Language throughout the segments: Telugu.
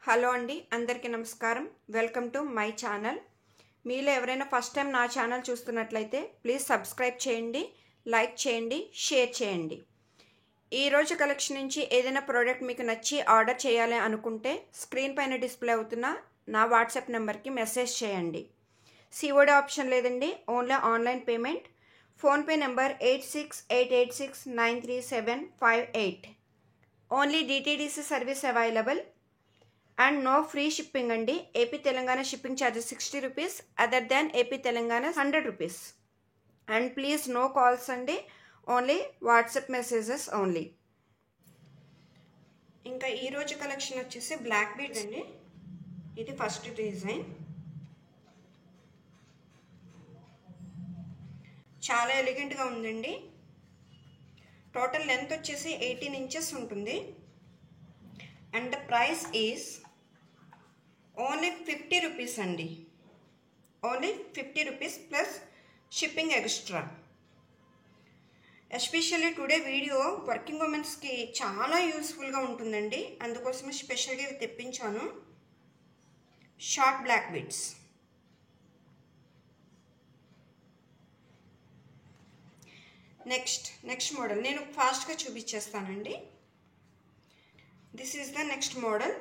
హలో అండి, అందరికీ నమస్కారం. Welcome to my channel. మీలో ఎవరైనా ఫస్ట్ టైం నా ఛానల్ చూస్తున్నట్లయితే ప్లీజ్ సబ్స్క్రైబ్ చేయండి, లైక్ చేయండి, షేర్ చేయండి. ఈరోజు కలెక్షన్ నుంచి ఏదైనా ప్రోడక్ట్ మీకు నచ్చి ఆర్డర్ చేయాలి అనుకుంటే స్క్రీన్ పైన డిస్ప్లే అవుతున్న నా వాట్సాప్ నెంబర్కి మెసేజ్ చేయండి. సిఓడి ఆప్షన్ లేదండి, only online payment. PhonePe number 8688693758. Only DTDC service available and no free shipping అండి. AP Telangana shipping charges 60 rupees, other than AP Telangana 100 rupees. And please no calls అండి, ఓన్లీ వాట్సాప్ మెసేజెస్ ఓన్లీ. ఇంకా ఈరోజు కలెక్షన్ వచ్చేసి బ్లాక్ బీడ్స్ అండి. ఇది ఫస్ట్ డిజైన్, చాలా ఎలిగెంట్గా ఉందండి. టోటల్ లెంత్ వచ్చేసి 18 ఇంచెస్ ఉంటుంది. And the price is only 50 rupees అండి. Only 50 rupees plus shipping extra. Especially today video working ఉమెన్స్కి చాలా యూస్ఫుల్గా ఉంటుందండి, అందుకోసమే స్పెషల్గా ఇవి తెప్పించాను. Short black beads. Next model నేను ఫాస్ట్గా చూపించేస్తానండి. This is the next model,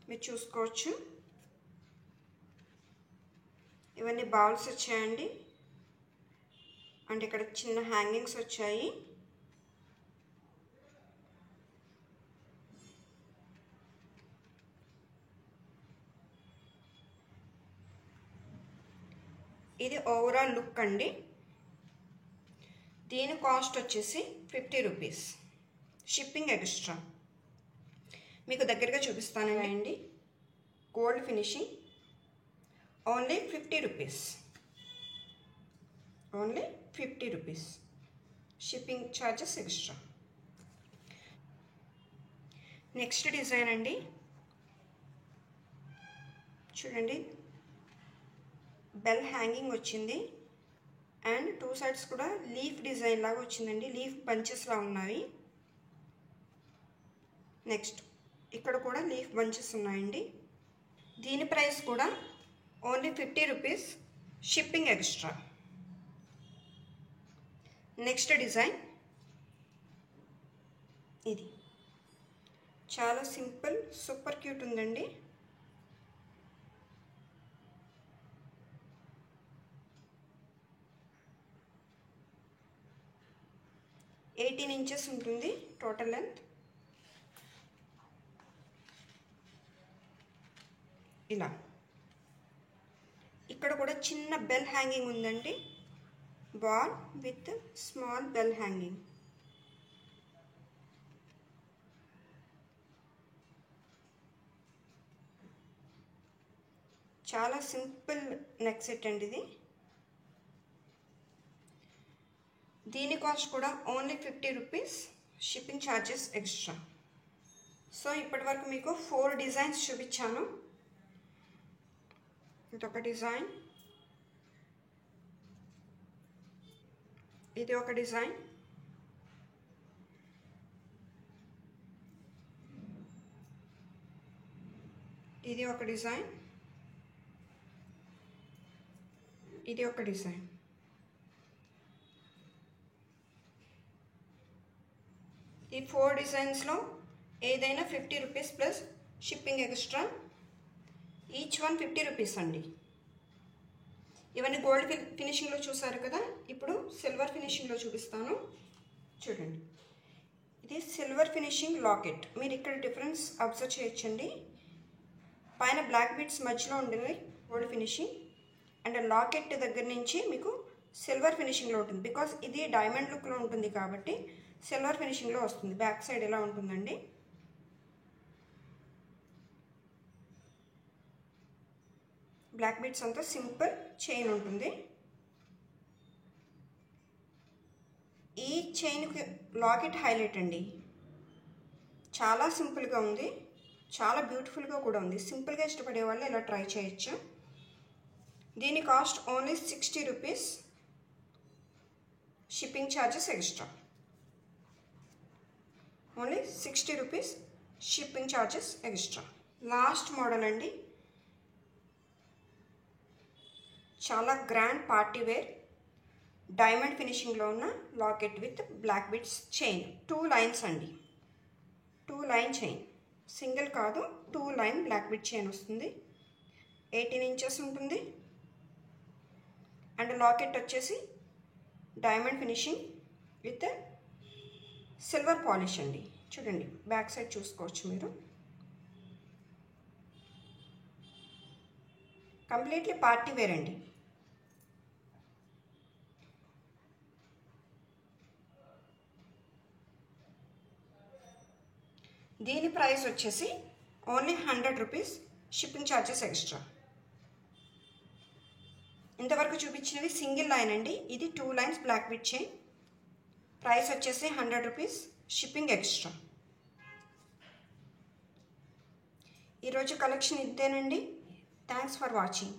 మీరు చూసుకోవచ్చు. ఇవన్నీ బౌల్స్ వచ్చాయండి, అంటే ఇక్కడ చిన్న హ్యాంగింగ్స్ వచ్చాయి. ఇది ఓవరాల్ లుక్ అండి. దీని కాస్ట్ వచ్చేసి 50 రూపీస్, షిప్పింగ్ ఎక్స్ట్రా. మీకు దగ్గరగా చూపిస్తానండి. Gold finishing, only 50 rupees. Only 50 rupees, shipping charges extra. Next design అండి, చూడండి. బెల్ హ్యాంగింగ్ వచ్చింది అండ్ టూ సైడ్స్ కూడా లీఫ్ డిజైన్ లాగా వచ్చిందండి. లీఫ్ బంచెస్లా ఉన్నాయి. నెక్స్ట్ ఇక్కడ కూడా లీఫ్ బంచెస్ ఉన్నాయండి. దీని ప్రైస్ కూడా only 50 rupees, shipping extra. Next design ఇది చాలా సింపుల్, సూపర్ క్యూట్ ఉందండి. - 18 ఇంచెస్ ఉంటుంది టోటల్ లెంత్. ఇలా ఇక్కడ కూడా చిన్న బెల్ హ్యాంగింగ్ ఉందండి. Ball with small bell hanging. చాలా సింపుల్ నెక్ సెట్ అండి ఇది. దీని కాస్ట్ కూడా only 50 rupees, shipping charges extra. So ఇప్పటి వరకు మీకు 4 డిజైన్స్ చూపించాను. ఇదొక డిజైన్, ఇది ఒక డిజైన్, ఇది ఒక డిజైన్, ఇది ఒక డిజైన్. ఈ 4 డిజైన్స్లో ఏదైనా 50 rupees plus shipping extra. Each one 50 rupees అండి. ఇవన్నీ గోల్డ్ ఫినిషింగ్లో చూసారు కదా, ఇప్పుడు సిల్వర్ ఫినిషింగ్లో చూపిస్తాను. చూడండి, ఇది సిల్వర్ ఫినిషింగ్ లాకెట్. మీరు ఇక్కడ డిఫరెన్స్ అబ్జర్వ్ చేయొచ్చండి. పైన బ్లాక్ బీడ్స్ మధ్యలో ఉండేది గోల్డ్ ఫినిషింగ్, అండ్ లాకెట్ దగ్గర నుంచి మీకు సిల్వర్ ఫినిషింగ్లో ఉంటుంది. బికాస్ ఇది డైమండ్ లుక్లో ఉంటుంది కాబట్టి సిల్వర్ ఫినిషింగ్లో వస్తుంది. బ్యాక్ సైడ్ ఎలా ఉంటుందండి. బ్లాక్ బీడ్స్ అంతా సింపుల్ చైన్ ఉంటుంది. ఈ చైన్కి లాకెట్ హైలైట్ అండి. చాలా సింపుల్గా ఉంది, చాలా బ్యూటిఫుల్గా కూడా ఉంది. సింపుల్గా ఇష్టపడే వాళ్ళు ఇలా ట్రై చేయొచ్చు. దీని cost only 60 rupees, shipping charges extra. Only 60 rupees, shipping charges extra. Last model అండి, చాలా గ్రాండ్ పార్టీ వేర్ డైమండ్ ఫినిషింగ్లో ఉన్న locket with black bits chain. 2 lines అండి, 2 లైన్ చైన్, సింగిల్ కాదు 2 లైన్ బ్లాక్ బిట్ చైన్ వస్తుంది. 18 ఇంచెస్ ఉంటుంది. అండ్ లాకెట్ వచ్చేసి diamond finishing with silver polish అండి. చూడండి బ్యాక్ సైడ్ చూసుకోవచ్చు మీరు. కంప్లీట్లీ పార్టీ వేర్ అండి. దీని ప్రైస్ వచ్చేసి only 100 rupees, shipping charges extra. ఇంతవరకు చూపించినవి సింగిల్ లైన్ అండి, ఇది 2 lines black bit chain. Price వచ్చేసి 100 రూపీస్, షిప్పింగ్ ఎక్స్ట్రా. ఈరోజు కలెక్షన్ ఇదేనండి. Thanks for watching.